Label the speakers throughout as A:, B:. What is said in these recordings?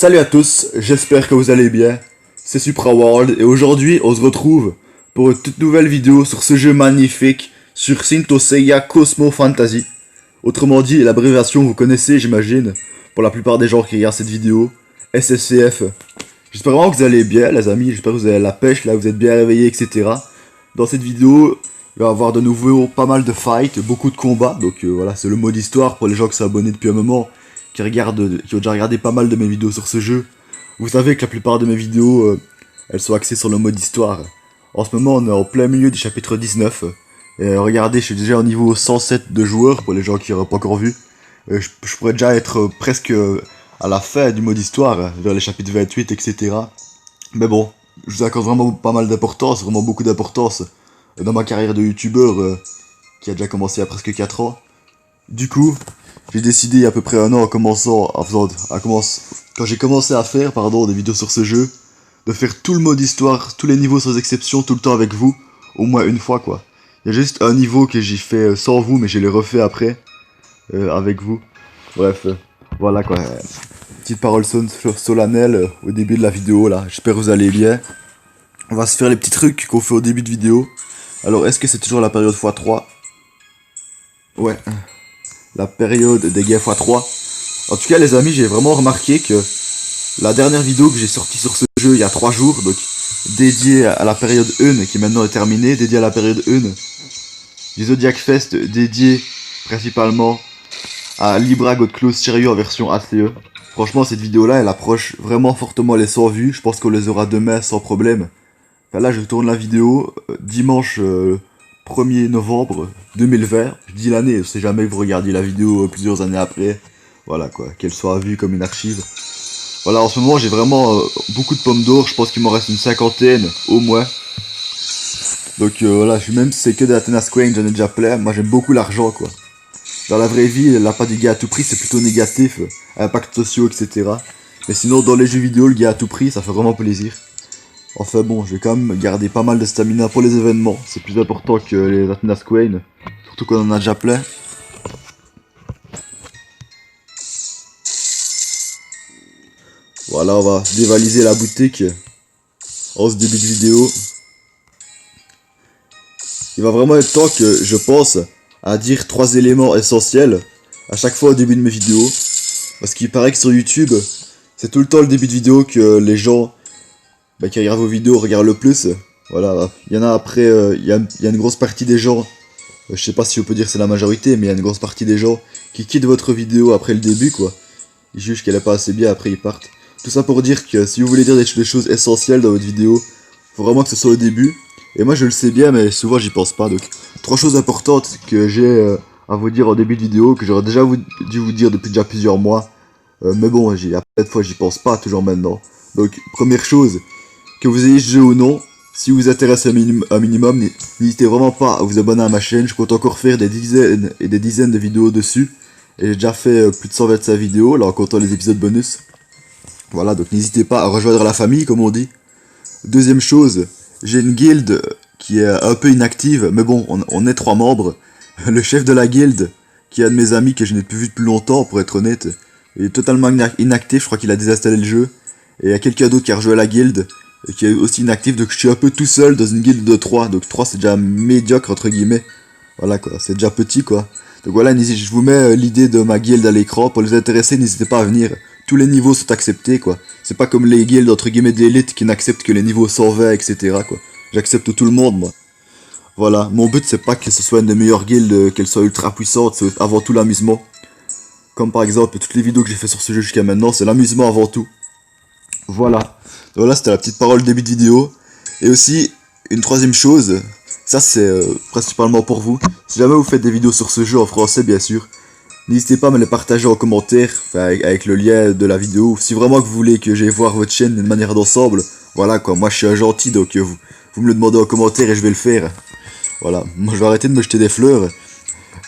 A: Salut à tous, j'espère que vous allez bien. C'est Supra World et aujourd'hui on se retrouve pour une toute nouvelle vidéo sur ce jeu magnifique sur Shinto Seiya Cosmo Fantasy. Autrement dit, l'abréviation vous connaissez j'imagine, pour la plupart des gens qui regardent cette vidéo, SSCF. J'espère vraiment que vous allez bien les amis, j'espère que vous avez la pêche, là vous êtes bien réveillés, etc. Dans cette vidéo, il va y avoir de nouveau pas mal de fights, beaucoup de combats, donc voilà, c'est le mode histoire pour les gens qui sont abonnés depuis un moment, qui ont déjà regardé pas mal de mes vidéos sur ce jeu. Vous savez que la plupart de mes vidéos, elles sont axées sur le mode histoire. En ce moment, on est en plein milieu du chapitre 19. Et regardez, je suis déjà au niveau 107 de joueurs, pour les gens qui n'auraient pas encore vu. Je pourrais déjà être presque à la fin du mode histoire, vers les chapitres 28, etc. Mais bon, je vous accorde vraiment pas mal d'importance, vraiment beaucoup d'importance dans ma carrière de youtubeur, qui a déjà commencé il y a presque 4 ans. Du coup, j'ai décidé il y a à peu près un an quand j'ai commencé à faire des vidéos sur ce jeu, de faire tout le mode histoire, tous les niveaux sans exception, tout le temps avec vous, au moins une fois quoi. Il y a juste un niveau que j'ai fait sans vous, mais je l'ai refait après, avec vous. Bref, voilà quoi. Petite parole solennelle au début de la vidéo là, j'espère que vous allez bien. On va se faire les petits trucs qu'on fait au début de vidéo. Alors est-ce que c'est toujours la période x3? Ouais. La période des guerres x3. En tout cas les amis, j'ai vraiment remarqué que la dernière vidéo que j'ai sortie sur ce jeu il y a 3 jours, donc dédiée à la période 1 qui maintenant est terminée, dédiée à la période 1 du Zodiac Fest, dédiée principalement à Libra God Close Sérieux en version ACE. Franchement cette vidéo là elle approche vraiment fortement les 100 vues, je pense qu'on les aura demain sans problème. Enfin, là je tourne la vidéo dimanche 1er novembre 2020, je dis l'année, je sais jamais que vous regardiez la vidéo plusieurs années après, voilà quoi, qu'elle soit vue comme une archive. Voilà, en ce moment j'ai vraiment beaucoup de pommes d'or, je pense qu'il m'en reste une cinquantaine au moins. Donc voilà, même si c'est que de la Tenas Coin, j'en ai déjà plein, moi j'aime beaucoup l'argent quoi. Dans la vraie vie, l'appât du gain à tout prix c'est plutôt négatif, impacts sociaux, etc. Mais sinon dans les jeux vidéo, le gain à tout prix ça fait vraiment plaisir. Enfin bon, je vais quand même garder pas mal de stamina pour les événements, c'est plus important que les Atenas Coin, surtout qu'on en a déjà plein. Voilà, on va dévaliser la boutique en ce début de vidéo. Il va vraiment être temps que je pense à dire 3 éléments essentiels à chaque fois au début de mes vidéos. Parce qu'il paraît que sur YouTube, c'est tout le temps le début de vidéo que les gens qui regardent vos vidéos regardent le plus. Voilà, il y en a après, il y a une grosse partie des gens, je sais pas si on peut dire c'est la majorité, mais il y a une grosse partie des gens qui quittent votre vidéo après le début quoi. Ils jugent qu'elle est pas assez bien, après ils partent. Tout ça pour dire que si vous voulez dire des choses essentielles dans votre vidéo, faut vraiment que ce soit au début. Et moi je le sais bien, mais souvent j'y pense pas. Donc 3 choses importantes que j'ai à vous dire en début de vidéo, que j'aurais déjà dû vous dire depuis déjà plusieurs mois. Mais bon, il y a plein de fois j'y pense pas, toujours maintenant. Donc première chose, que vous ayez ce jeu ou non, si vous vous intéressez un minimum, n'hésitez vraiment pas à vous abonner à ma chaîne. Je compte encore faire des dizaines et des dizaines de vidéos dessus. Et j'ai déjà fait plus de 125 vidéos, là en comptant les épisodes bonus. Voilà, donc n'hésitez pas à rejoindre la famille, comme on dit. Deuxième chose, j'ai une guilde qui est un peu inactive, mais bon, on est 3 membres. Le chef de la guilde, qui est un de mes amis que je n'ai plus vu depuis longtemps, pour être honnête, il est totalement inactif, je crois qu'il a désinstallé le jeu. Et il y a quelqu'un d'autre qui a rejoint la guilde, et qui est aussi inactif, donc je suis un peu tout seul dans une guilde de 3, donc 3 c'est déjà médiocre, entre guillemets. Voilà quoi, c'est déjà petit quoi. Donc voilà, je vous mets l'idée de ma guilde à l'écran, pour les intéresser, n'hésitez pas à venir. Tous les niveaux sont acceptés quoi. C'est pas comme les guildes entre guillemets d'élite qui n'acceptent que les niveaux 120 etc quoi. J'accepte tout le monde moi. Voilà, mon but c'est pas que ce soit une des meilleures guildes, qu'elle soit ultra puissante, c'est avant tout l'amusement. Comme par exemple toutes les vidéos que j'ai fait sur ce jeu jusqu'à maintenant, c'est l'amusement avant tout. Voilà. Voilà, c'était la petite parole début de vidéo. Et aussi, une troisième chose, ça c'est principalement pour vous. Si jamais vous faites des vidéos sur ce jeu en français bien sûr, n'hésitez pas à me les partager en commentaire, avec le lien de la vidéo. Si vraiment que vous voulez que j'aille voir votre chaîne d'une manière d'ensemble, voilà quoi, moi je suis un gentil, donc vous me le demandez en commentaire et je vais le faire. Voilà, moi je vais arrêter de me jeter des fleurs.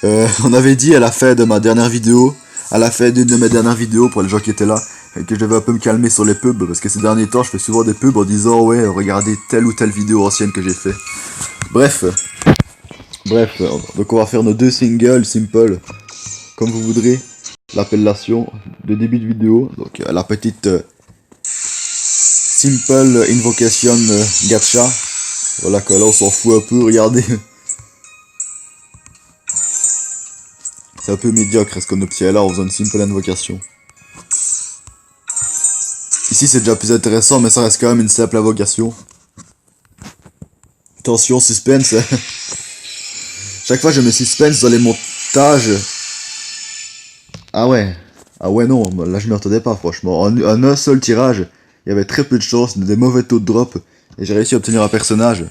A: On avait dit à la fin de ma dernière vidéo, à la fin d'une de mes dernières vidéos pour les gens qui étaient là, que je devais un peu me calmer sur les pubs, parce que ces derniers temps je fais souvent des pubs en disant ouais regardez telle ou telle vidéo ancienne que j'ai fait. Bref, donc on va faire nos 2 singles simple, comme vous voudrez, l'appellation de début de vidéo, donc la petite Simple Invocation Gacha. Voilà que là on s'en fout un peu, regardez. C'est un peu médiocre ce qu'on obtient là en faisant une Simple Invocation. Ici c'est déjà plus intéressant mais ça reste quand même une simple invocation. Attention, suspense. Chaque fois je mets suspense dans les montages. Ah ouais non, là je m'y attendais pas franchement. En un seul tirage, il y avait très peu de chance, des mauvais taux de drop. Et j'ai réussi à obtenir un personnage.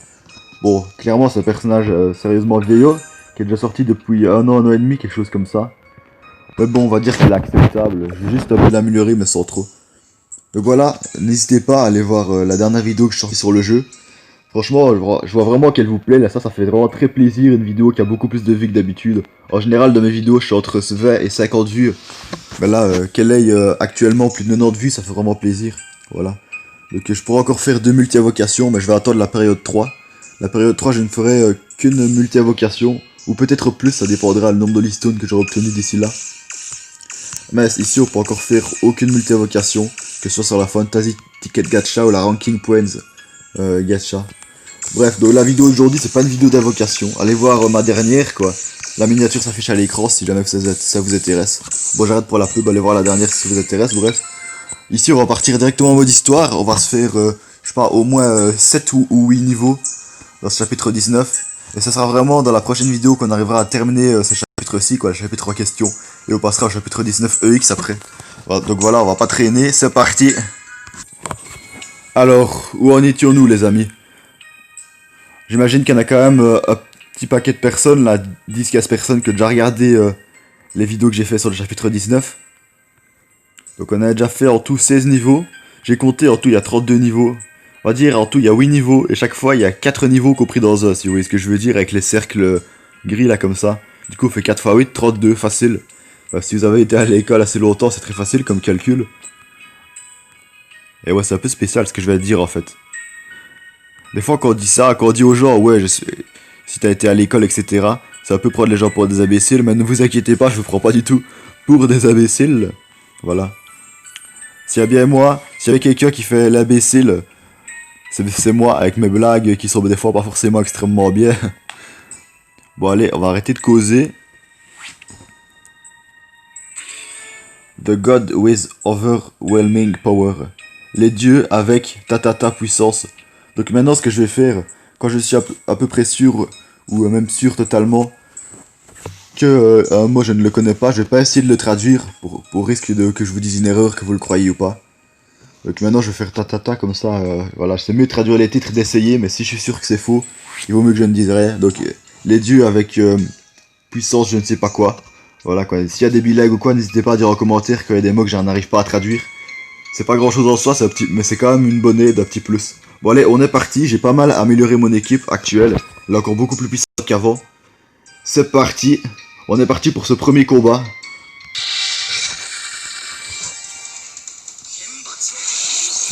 A: Bon, clairement c'est un personnage sérieusement vieillot, qui est déjà sorti depuis un an et demi, quelque chose comme ça. Mais bon, on va dire qu'il est acceptable. J'ai juste un peu l'améliorer mais sans trop. Donc voilà, n'hésitez pas à aller voir la dernière vidéo que je suis sorti sur le jeu. Franchement, je vois vraiment qu'elle vous plaît, là ça fait vraiment très plaisir, une vidéo qui a beaucoup plus de vues que d'habitude. En général, dans mes vidéos, je suis entre 20 et 50 vues. Mais là, qu'elle ait actuellement plus de 90 vues, ça fait vraiment plaisir. Voilà. Donc je pourrais encore faire 2 multi-invocations, mais je vais attendre la période 3. La période 3, je ne ferai qu'une multi-invocation, ou peut-être plus, ça dépendra du nombre de listones que j'aurai obtenu d'ici là. Mais ici, on peut encore faire aucune multi-invocation, que ce soit sur la Fantasy Ticket Gacha ou la Ranking Points Gacha. Bref, donc la vidéo d'aujourd'hui, c'est pas une vidéo d'invocation. Allez voir ma dernière, quoi. La miniature s'affiche à l'écran si jamais ça vous intéresse. Bon, j'arrête pour la pub, allez voir la dernière si ça vous intéresse, bref. Ici, on va partir directement en mode histoire. On va se faire, je sais pas, au moins 7 ou 8 niveaux dans ce chapitre 19. Et ça sera vraiment dans la prochaine vidéo qu'on arrivera à terminer ce chapitre-ci, quoi, le chapitre en question. Et on passera au chapitre 19 EX après. Voilà, donc voilà, on va pas traîner, c'est parti. Alors, où en étions-nous, les amis? J'imagine qu'il y en a quand même un petit paquet de personnes, là, 10-15 personnes qui ont déjà regardé les vidéos que j'ai fait sur le chapitre 19. Donc on a déjà fait en tout 16 niveaux. J'ai compté, en tout il y a 32 niveaux. On va dire en tout il y a 8 niveaux, et chaque fois il y a 4 niveaux compris dans un, si vous voyez ce que je veux dire, avec les cercles gris là comme ça. Du coup on fait 4 x 8, 32, facile. Si vous avez été à l'école assez longtemps, c'est très facile comme calcul. Et ouais, c'est un peu spécial ce que je vais dire en fait. Des fois quand on dit ça, quand on dit aux gens, ouais, si t'as été à l'école, etc., ça peut prendre les gens pour des imbéciles, mais ne vous inquiétez pas, je vous prends pas du tout pour des imbéciles. Voilà. S'il y a bien moi, s'il y avait quelqu'un qui fait l'imbécile, c'est moi, avec mes blagues qui sont des fois pas forcément extrêmement bien. Bon allez, on va arrêter de causer. The God with overwhelming power. Les dieux avec tatata puissance. Donc maintenant ce que je vais faire, quand je suis à peu près sûr, ou même sûr totalement, que un mot je ne le connais pas, je vais pas essayer de le traduire, pour risque de que je vous dise une erreur, que vous le croyez ou pas. Donc maintenant je vais faire tatata comme ça, voilà, c'est mieux de traduire les titres d'essayer, mais si je suis sûr que c'est faux, il vaut mieux que je ne dise rien. Donc les dieux avec puissance je ne sais pas quoi. Voilà quoi, s'il y a des bilagues ou quoi, n'hésitez pas à dire en commentaire qu'il y a des mots que je n'arrive pas à traduire. C'est pas grand chose en soi, mais c'est quand même une bonne aide, un petit plus. Bon allez, on est parti, j'ai pas mal amélioré mon équipe actuelle, elle est encore beaucoup plus puissante qu'avant. C'est parti, on est parti pour ce premier combat.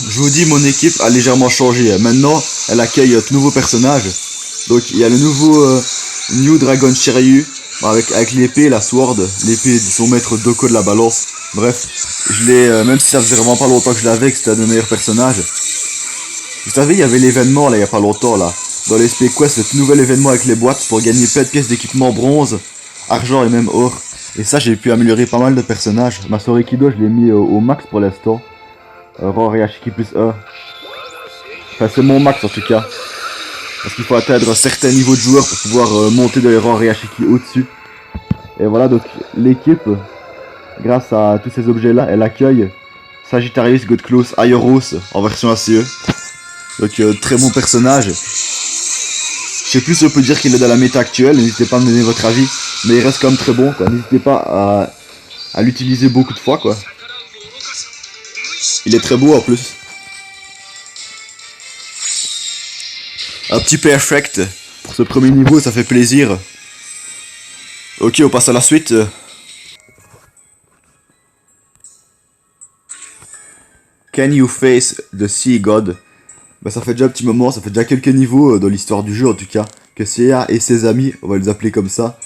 A: Je vous dis, mon équipe a légèrement changé. Maintenant, elle accueille de nouveaux personnages. Donc, il y a le nouveau New Dragon Shiryu, avec l'épée, la sword, l'épée de son maître Doko de la balance. Bref, je l'ai, même si ça faisait vraiment pas longtemps que je l'avais, que c'était un de mes meilleurs personnages. Vous savez, il y avait l'événement, là, il y a pas longtemps, là. Dans les SP Quest, ce nouvel événement avec les boîtes pour gagner plein de pièces d'équipement bronze, argent et même or. Et ça, j'ai pu améliorer pas mal de personnages. Ma Sorikido, je l'ai mis au max pour l'instant. Roar Yashiki plus 1. Enfin, c'est mon max en tout cas. Parce qu'il faut atteindre un certain niveau de joueur pour pouvoir monter de Roar Yashiki au-dessus. Et voilà, donc l'équipe, grâce à tous ces objets-là, elle accueille Sagittarius Godclaws Aioros en version ACE. Donc très bon personnage. Je sais plus si on peut dire qu'il est dans la méta actuelle, n'hésitez pas à me donner votre avis. Mais il reste quand même très bon, quoi. N'hésitez pas à l'utiliser beaucoup de fois, quoi. Il est très beau en plus. Un petit perfect pour ce premier niveau, ça fait plaisir. Ok, on passe à la suite. Can you face the Sea God? Bah ça fait déjà un petit moment, ça fait déjà quelques niveaux dans l'histoire du jeu en tout cas, que Seiya et ses amis, on va les appeler comme ça,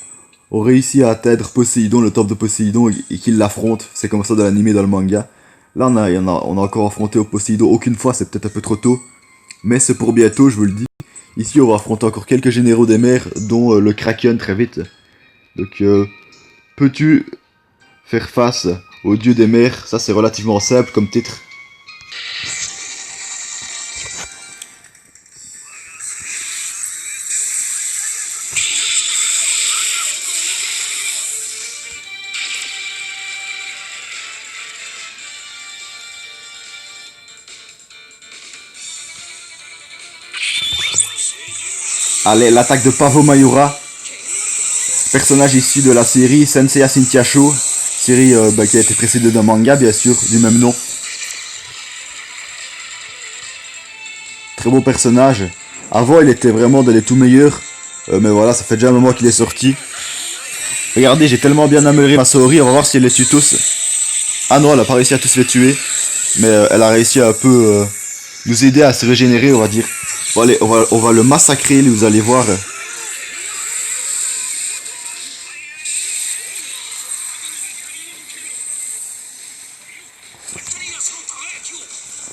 A: ont réussi à atteindre Poséidon, le temple de Poséidon, et qu'ils l'affrontent. C'est comme ça dans l'anime et dans le manga. Là, on a encore affronté au Poséidon aucune fois, c'est peut-être un peu trop tôt. Mais c'est pour bientôt, je vous le dis. Ici, on va affronter encore quelques généraux des mers, dont le Kraken très vite. Donc, peux-tu faire face au dieu des mers? Ça, c'est relativement simple comme titre. Allez, l'attaque de Pavo Mayura, personnage issu de la série Senseiya Cynthia Show, série qui a été précédée d'un manga bien sûr, du même nom. Très beau personnage. Avant il était vraiment dans les tout meilleurs, mais voilà, ça fait déjà un moment qu'il est sorti. Regardez, j'ai tellement bien amélioré ma Saori, on va voir si elle les tue tous. Ah non, elle a pas réussi à tous les tuer, mais elle a réussi à un peu nous aider à se régénérer, on va dire. Bon allez, on va le massacrer, vous allez voir.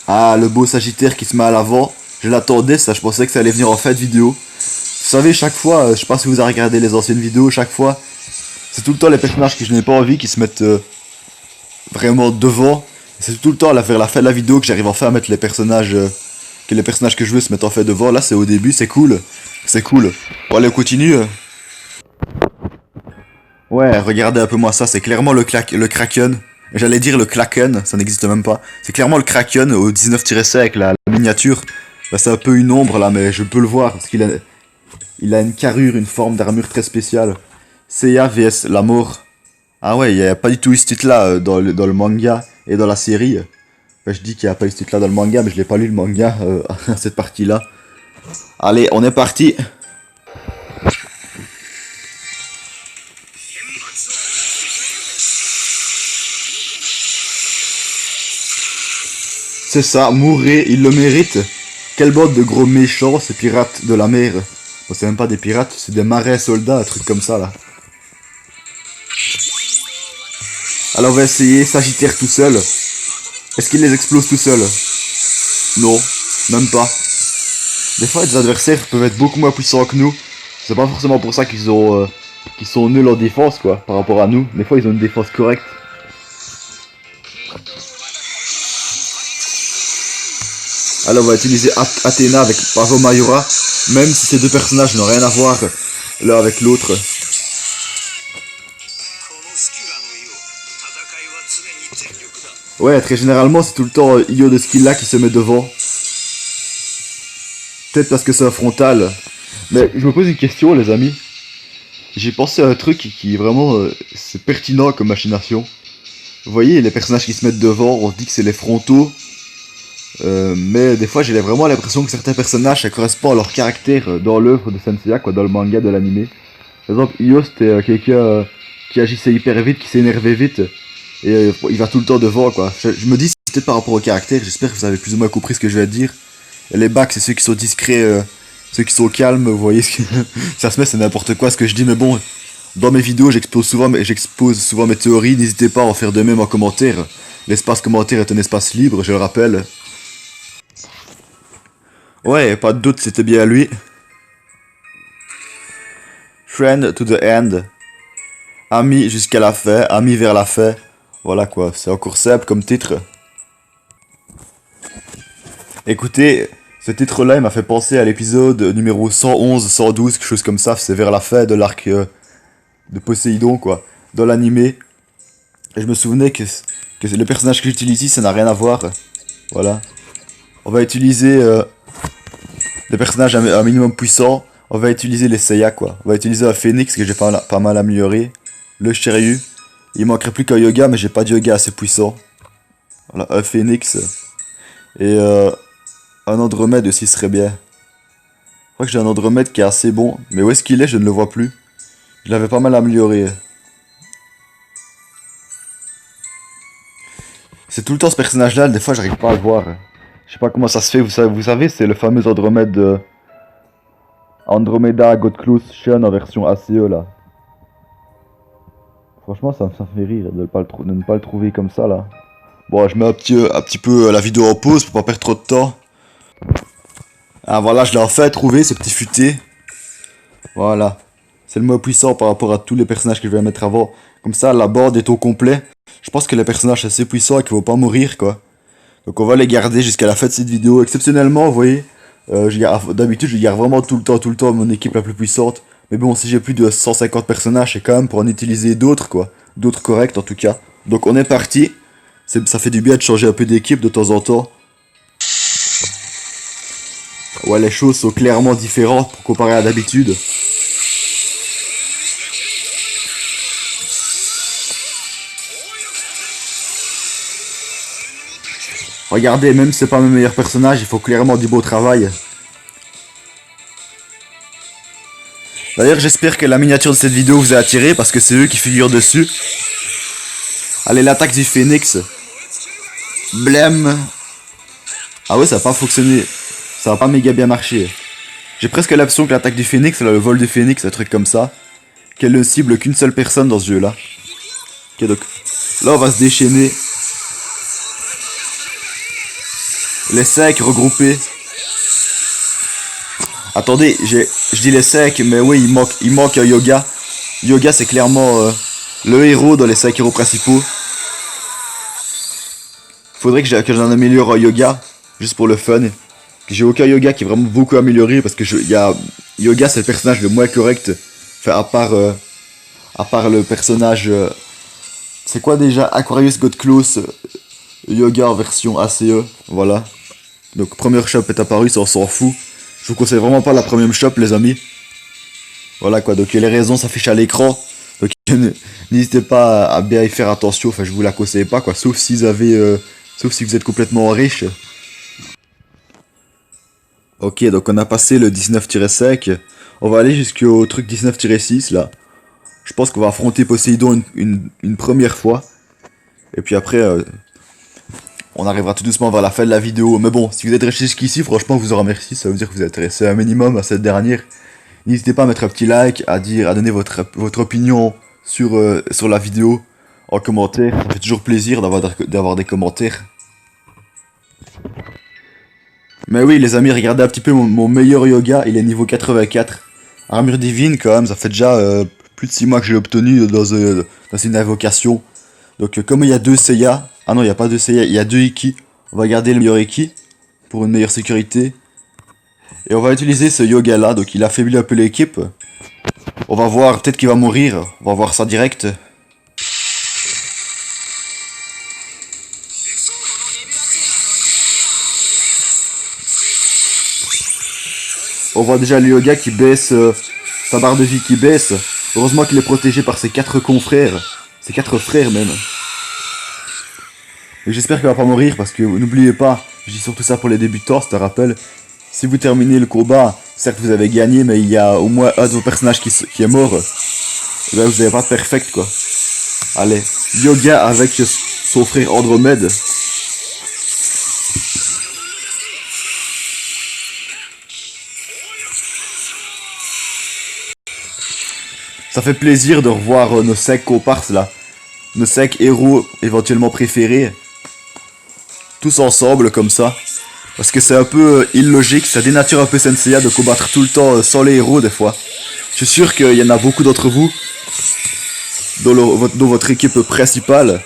A: Ah, le beau Sagittaire qui se met à l'avant. Je l'attendais, ça, je pensais que ça allait venir en fin de vidéo. Vous savez, chaque fois, je sais pas si vous avez regardé les anciennes vidéos, chaque fois, c'est tout le temps les personnages que je n'ai pas envie qui se mettent vraiment devant. C'est tout le temps vers la fin de la vidéo que j'arrive enfin à mettre les personnages que les personnages que je veux se mettent en fait devant. Là, c'est au début, c'est cool. C'est cool. Bon, allez, on continue. Ouais, regardez un peu moi ça, c'est clairement le Kraken. J'allais dire le Klaken, ça n'existe même pas. C'est clairement le Kraken au 19-5 avec la miniature. Bah, c'est un peu une ombre là, mais je peux le voir parce il a une carrure, une forme d'armure très spéciale. Seiya vs la mort. Ah ouais, il n'y a pas du tout eu ce titre là dans le manga et dans la série. Enfin, je dis qu'il n'y a pas eu ce titre là dans le manga, mais je l'ai pas lu le manga cette partie là. Allez, on est parti. C'est ça, mourir, il le mérite. Quelle bande de gros méchants, ces pirates de la mer. Bon, c'est même pas des pirates, c'est des marins soldats, un truc comme ça là. Alors on va essayer Sagittaire tout seul. Est-ce qu'il les explose tout seul? Non, même pas. Des fois les adversaires peuvent être beaucoup moins puissants que nous. C'est pas forcément pour ça qu'ils sont nuls en défense quoi, par rapport à nous. Des fois ils ont une défense correcte. Alors on va utiliser Athéna avec Pavo Mayura, même si ces deux personnages n'ont rien à voir l'un avec l'autre. Ouais, très généralement c'est tout le temps Io de skill là qui se met devant. Peut-être parce que c'est un frontal. Mais je me pose une question les amis. J'ai pensé à un truc qui est vraiment c'est pertinent comme machination. Vous voyez les personnages qui se mettent devant, on se dit que c'est les frontaux. Mais des fois j'ai vraiment l'impression que certains personnages ça correspond à leur caractère dans l'œuvre de Senseiya, quoi, dans le manga de l'anime. Par exemple, Io c'était quelqu'un qui agissait hyper vite, qui s'énervait vite, et il va tout le temps devant quoi. Je me dis c'est peut-être par rapport au caractère, j'espère que vous avez plus ou moins compris ce que je vais dire. Et les backs c'est ceux qui sont discrets, ceux qui sont calmes, vous voyez ce que... ça se met c'est n'importe quoi ce que je dis, mais bon, dans mes vidéos j'expose souvent mes théories, n'hésitez pas à en faire de même en commentaire. L'espace commentaire est un espace libre, je le rappelle. Ouais, pas de doute, c'était bien lui. Friend to the end. Ami jusqu'à la fin, ami vers la fin. Voilà quoi, c'est encore simple comme titre. Écoutez, ce titre-là, il m'a fait penser à l'épisode numéro 111, 112, quelque chose comme ça. C'est vers la fin de l'arc de Poséidon, quoi. Dans l'animé. Et je me souvenais que le personnage que j'utilise ici, ça n'a rien à voir. Voilà. On va utiliser des personnages un minimum puissants. On va utiliser les Seiya quoi. On va utiliser un Phoenix que j'ai pas mal amélioré. Le Shiryu. Il manquerait plus qu'un Yoga mais j'ai pas de Yoga assez puissant. Voilà, un Phoenix. Et un Andromède aussi serait bien. Je crois que j'ai un Andromède qui est assez bon. Mais où est-ce qu'il est? Je ne le vois plus. Je l'avais pas mal amélioré. C'est tout le temps ce personnage là, des fois j'arrive pas à le voir. Je sais pas comment ça se fait, vous savez c'est le fameux Andromède Andromeda Godclus Shun en version ACE là. Franchement ça me fait rire de ne pas le trouver comme ça là. Bon, je mets un petit peu la vidéo en pause pour pas perdre trop de temps. Ah voilà, je l'ai enfin trouvé, ce petit futé. Voilà. C'est le moins puissant par rapport à tous les personnages que je vais mettre avant. Comme ça, la board est au complet. Je pense que les personnages sont assez puissants et qu'ils vont pas mourir, quoi. Donc on va les garder jusqu'à la fin de cette vidéo. Exceptionnellement, vous voyez, d'habitude, je garde vraiment tout le temps mon équipe la plus puissante. Mais bon, si j'ai plus de 150 personnages, c'est quand même pour en utiliser d'autres, quoi. D'autres corrects, en tout cas. Donc on est parti. Ça fait du bien de changer un peu d'équipe de temps en temps. Ouais, les choses sont clairement différentes pour comparer à d'habitude. Regardez, même si c'est pas mes meilleurs personnages, il faut clairement du beau travail. D'ailleurs, j'espère que la miniature de cette vidéo vous a attiré parce que c'est eux qui figurent dessus. Allez, l'attaque du phénix. Blême. Ah ouais, ça a pas fonctionné. Ça a pas méga bien marché. J'ai presque l'impression que l'attaque du phénix, là, le vol du phénix, un truc comme ça, qu'elle ne cible qu'une seule personne dans ce jeu-là. Ok, donc là, on va se déchaîner. Les 5 regroupés. Attendez, je dis les 5, mais oui, il manque Yoga. Yoga, c'est clairement le héros dans les 5 héros principaux. Faudrait que j'en améliore Yoga, juste pour le fun. J'ai aucun Yoga qui est vraiment beaucoup amélioré, parce que Yoga, c'est le personnage le moins correct. Enfin, à part le personnage... c'est quoi déjà? Aquarius God Close Yoga en version ACE, voilà. Donc première shop est apparue, ça on s'en fout. Je vous conseille vraiment pas la première shop les amis. Voilà quoi, donc les raisons s'affichent à l'écran. Donc n'hésitez pas à bien y faire attention, enfin je vous la conseille pas quoi, sauf si vous êtes complètement riche. Ok, donc on a passé le 19-5. On va aller jusqu'au truc 19-6 là. Je pense qu'on va affronter Poséidon une première fois. Et puis après, on arrivera tout doucement vers la fin de la vidéo. Mais bon, si vous êtes resté jusqu'ici, franchement, vous en remercie. Ça veut dire que vous êtes intéressé un minimum à cette dernière. N'hésitez pas à mettre un petit like, à donner votre opinion sur la vidéo en commentaire. Ça fait toujours plaisir d'avoir des commentaires. Mais oui, les amis, regardez un petit peu mon meilleur yoga. Il est niveau 84. Armure divine, quand même, ça fait déjà plus de 6 mois que je l'ai obtenu dans une invocation. Donc, comme il y a 2 Seiya, ah non, il n'y a pas 2 Seiya, il y a 2 Iki. On va garder le meilleur Iki pour une meilleure sécurité. Et on va utiliser ce yoga là, donc il affaiblit un peu l'équipe. On va voir, peut-être qu'il va mourir, on va voir ça direct. On voit déjà le yoga qui baisse, sa barre de vie qui baisse. Heureusement qu'il est protégé par ses 4 confrères, ses 4 frères même. Et j'espère qu'il va pas mourir parce que n'oubliez pas, je dis surtout ça pour les débutants, c'est un rappel. Si vous terminez le combat, certes vous avez gagné, mais il y a au moins un de vos personnages qui est mort. Et là vous n'avez pas de perfect quoi. Allez, Yoga avec son frère Andromède. Ça fait plaisir de revoir nos 5 comparses là. Nos 5 héros éventuellement préférés. Tous ensemble comme ça. Parce que c'est un peu illogique, ça dénature un peu Senseiya de combattre tout le temps sans les héros des fois. Je suis sûr qu'il y en a beaucoup d'entre vous dont votre équipe principale,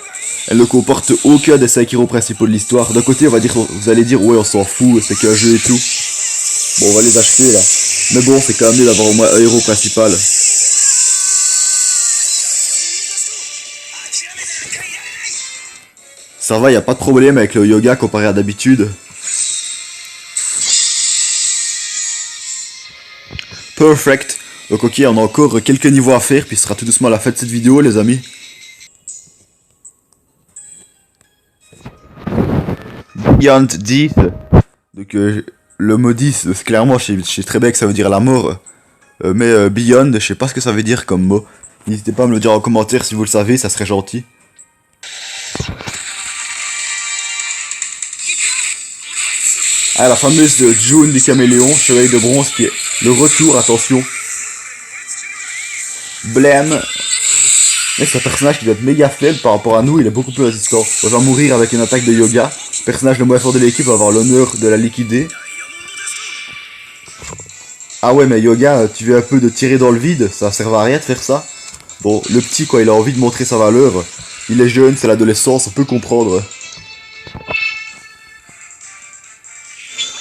A: elle ne comporte aucun des 5 héros principaux de l'histoire. D'un côté, vous allez dire ouais on s'en fout, c'est qu'un jeu et tout. Bon on va les acheter là. Mais bon c'est quand même mieux d'avoir au moins un héros principal. Ça va, y a pas de problème avec le yoga comparé à d'habitude. Perfect. Donc ok, on a encore quelques niveaux à faire, puis ce sera tout doucement la fin de cette vidéo les amis. Beyond 10. Donc le mot 10, c'est clairement, je sais très bien que ça veut dire la mort. Mais Beyond, je sais pas ce que ça veut dire comme mot. N'hésitez pas à me le dire en commentaire si vous le savez, ça serait gentil. Ah, la fameuse June du caméléon, chevalier de bronze qui est le retour, attention. Blême. Mais c'est un personnage qui doit être méga faible par rapport à nous, il est beaucoup plus résistant. On va mourir avec une attaque de Yoga. Le personnage le moins fort de l'équipe va avoir l'honneur de la liquider. Ah ouais, mais Yoga, tu veux un peu de tirer dans le vide, ça sert à rien de faire ça. Bon, le petit, quoi, il a envie de montrer sa valeur. Il est jeune, c'est l'adolescence, on peut comprendre.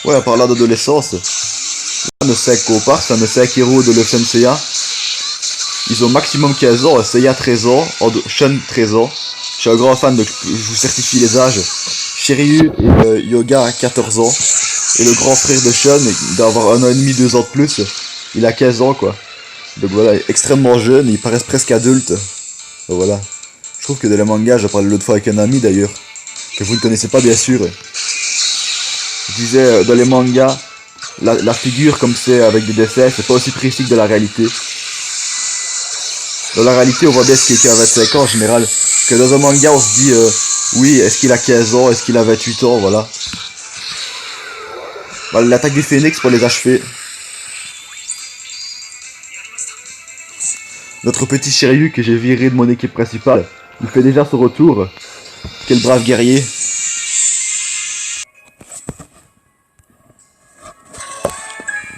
A: Ouais, en parlant d'adolescence, là, ne sait qu'on part, ça ne sait Hero de l'Senseiya. Ils ont maximum 15 ans, Seiya 13 ans, Shun 13 ans. Je suis un grand fan, donc je vous certifie les âges. Shiryu et Yoga a 14 ans. Et le grand frère de Shun, il doit avoir 1 an et demi, 2 ans de plus. Il a 15 ans, quoi. Donc voilà, extrêmement jeune, ils paraissent presque adultes. Donc voilà. Je trouve que dans les mangas, j'ai parlé l'autre fois avec un ami d'ailleurs, que vous ne connaissez pas bien sûr. Je disais, dans les mangas, la figure comme c'est avec des dessins, c'est pas aussi précis que de la réalité. Dans la réalité, on voit bien ce qu'il a 25 ans en général. Que dans un manga, on se dit, oui, est-ce qu'il a 15 ans, est-ce qu'il a 28 ans, voilà. Voilà, l'attaque du phénix pour les achever. Notre petit Shiryu que j'ai viré de mon équipe principale, il fait déjà son retour. Quel brave guerrier.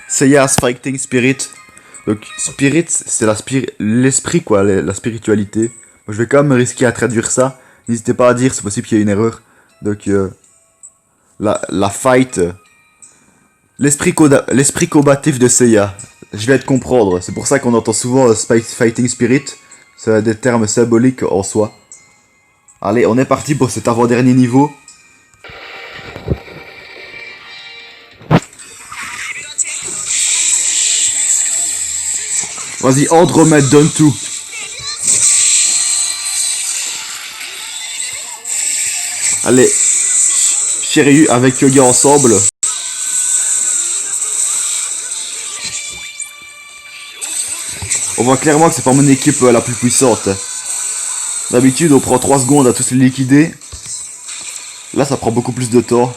A: Seiya's Fighting Spirit. Donc Spirit, c'est l'esprit quoi, la spiritualité. Moi, je vais quand même me risquer à traduire ça. N'hésitez pas à dire, c'est possible qu'il y ait une erreur. Donc la fight, l'esprit combatif de Seiya. Je vais te comprendre. C'est pour ça qu'on entend souvent Fighting Spirit. C'est des termes symboliques en soi. Allez, on est parti pour cet avant-dernier niveau. Vas-y, Andromède, donne tout. Allez, Shiryu avec Yoga ensemble. On voit clairement que c'est pas mon équipe la plus puissante. D'habitude, on prend 3 secondes à tous les liquider. Là, ça prend beaucoup plus de temps.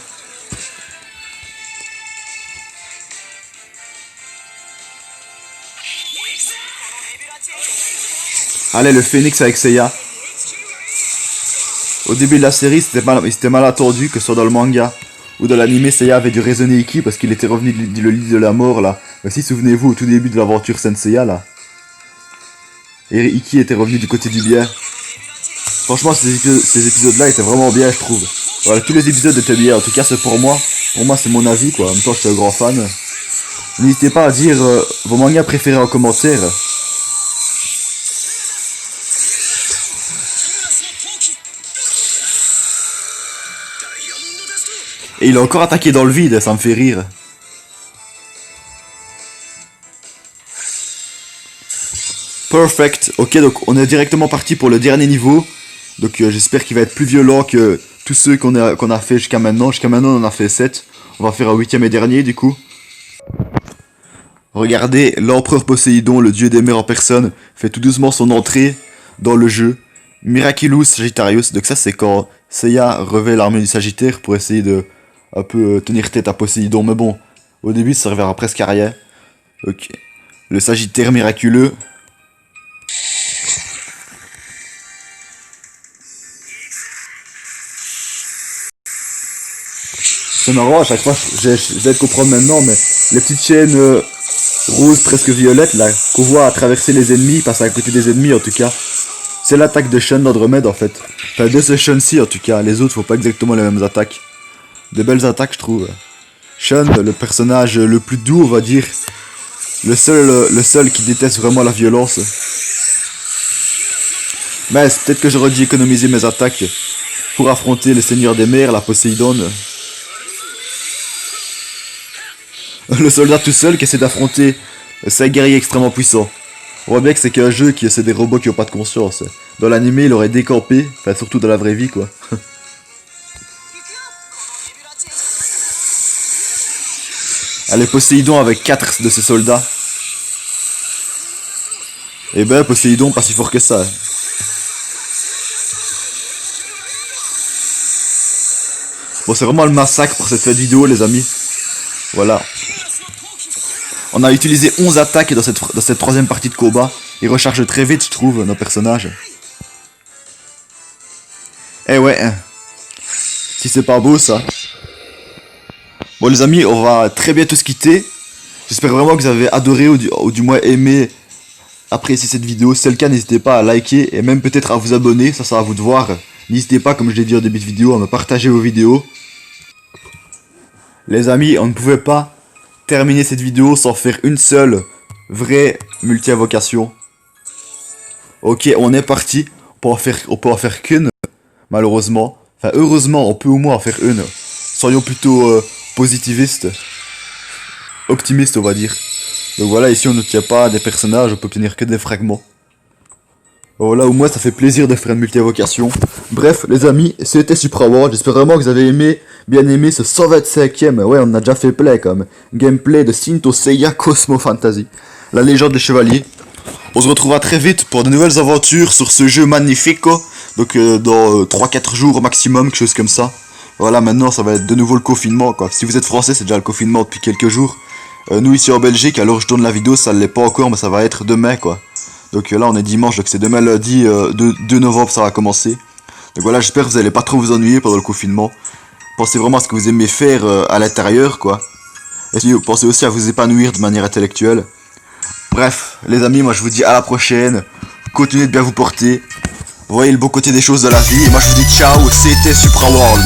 A: Allez, le phénix avec Seiya. Au début de la série, c'était mal attendu, que ce soit dans le manga ou dans l'anime, Seiya avait dû raisonner Iki parce qu'il était revenu le lit de la mort là. Mais si, souvenez-vous, au tout début de l'aventure Senseiya là. Et Iki était revenu du côté du bien. Franchement, ces épisodes-là étaient vraiment bien, je trouve. Voilà, tous les épisodes étaient bien. En tout cas, c'est pour moi. Pour moi, c'est mon avis, quoi. En même temps, je suis un grand fan. N'hésitez pas à dire vos mangas préférés en commentaire. Et il a encore attaqué dans le vide, ça me fait rire. Perfect. Ok, donc on est directement parti pour le dernier niveau. Donc j'espère qu'il va être plus violent que tous ceux qu'on a fait jusqu'à maintenant. Jusqu'à maintenant on en a fait 7. On va faire un 8ème et dernier du coup. Regardez, l'empereur Poséidon, le dieu des mers en personne, fait tout doucement son entrée dans le jeu. Miraculous Sagittarius, donc ça c'est quand Seiya revêt l'armure du Sagittaire pour essayer de un peu tenir tête à Poséidon. Mais bon, au début ça servira presque à rien. Ok, le Sagittaire miraculeux. C'est marrant, à chaque fois, je vais te comprendre maintenant, mais les petites chaînes roses presque violettes là, qu'on voit à traverser les ennemis, passer à côté des ennemis en tout cas, c'est l'attaque de Shun d'Andromède en fait. Enfin, de ce Shun-ci en tout cas, les autres font pas exactement les mêmes attaques. Des belles attaques je trouve. Shun, le personnage le plus doux on va dire, le seul qui déteste vraiment la violence. Mais c'est peut-être que j'aurais dû économiser mes attaques pour affronter les seigneurs des mers, la Poséidon. Le soldat tout seul qui essaie d'affronter 5 guerriers extrêmement puissants. On voit bien que c'est qu'un jeu qui c'est des robots qui ont pas de conscience. Dans l'anime il aurait décampé, enfin surtout dans la vraie vie quoi. Allez, Poséidon avec 4 de ses soldats. Et ben Poséidon pas si fort que ça. Bon, c'est vraiment le massacre pour cette vidéo les amis. Voilà. On a utilisé 11 attaques dans cette troisième partie de combat. Ils rechargent très vite je trouve nos personnages. Eh ouais, hein. Si c'est pas beau ça. Bon les amis, on va très bientôt se quitter. J'espère vraiment que vous avez adoré ou du moins aimé apprécier cette vidéo. Si c'est le cas, n'hésitez pas à liker et même peut-être à vous abonner, ça sera à vous de voir. N'hésitez pas, comme je l'ai dit au début de vidéo, à me partager vos vidéos. Les amis, on ne pouvait pas terminer cette vidéo sans faire une seule vraie multi-invocation. Ok, on est parti. On peut en faire qu'une, malheureusement. Enfin, heureusement, on peut au moins en faire une. Soyons plutôt positivistes. Optimistes, on va dire. Donc voilà, ici on ne tient pas des personnages, on peut obtenir que des fragments. Voilà, au moins ça fait plaisir de faire une multi-invocation. Bref, les amis, c'était Supra World. J'espère vraiment que vous avez bien aimé ce 125ème. Ouais, on a déjà fait play comme gameplay de Shinto Seiya Cosmo Fantasy, la légende des chevaliers. On se retrouvera très vite pour de nouvelles aventures sur ce jeu magnifico. Donc dans 3-4 jours au maximum, quelque chose comme ça. Voilà, maintenant ça va être de nouveau le confinement quoi. Si vous êtes français, c'est déjà le confinement depuis quelques jours. Nous ici en Belgique, alors je tourne la vidéo, ça ne l'est pas encore, mais ça va être demain quoi. Donc là on est dimanche, donc c'est demain lundi 2 novembre ça va commencer. Donc voilà, j'espère que vous allez pas trop vous ennuyer pendant le confinement. Pensez vraiment à ce que vous aimez faire à l'intérieur quoi. Et pensez aussi à vous épanouir de manière intellectuelle. Bref, les amis, moi je vous dis à la prochaine. Continuez de bien vous porter. Voyez le beau côté des choses de la vie. Et moi je vous dis ciao, c'était Supra World.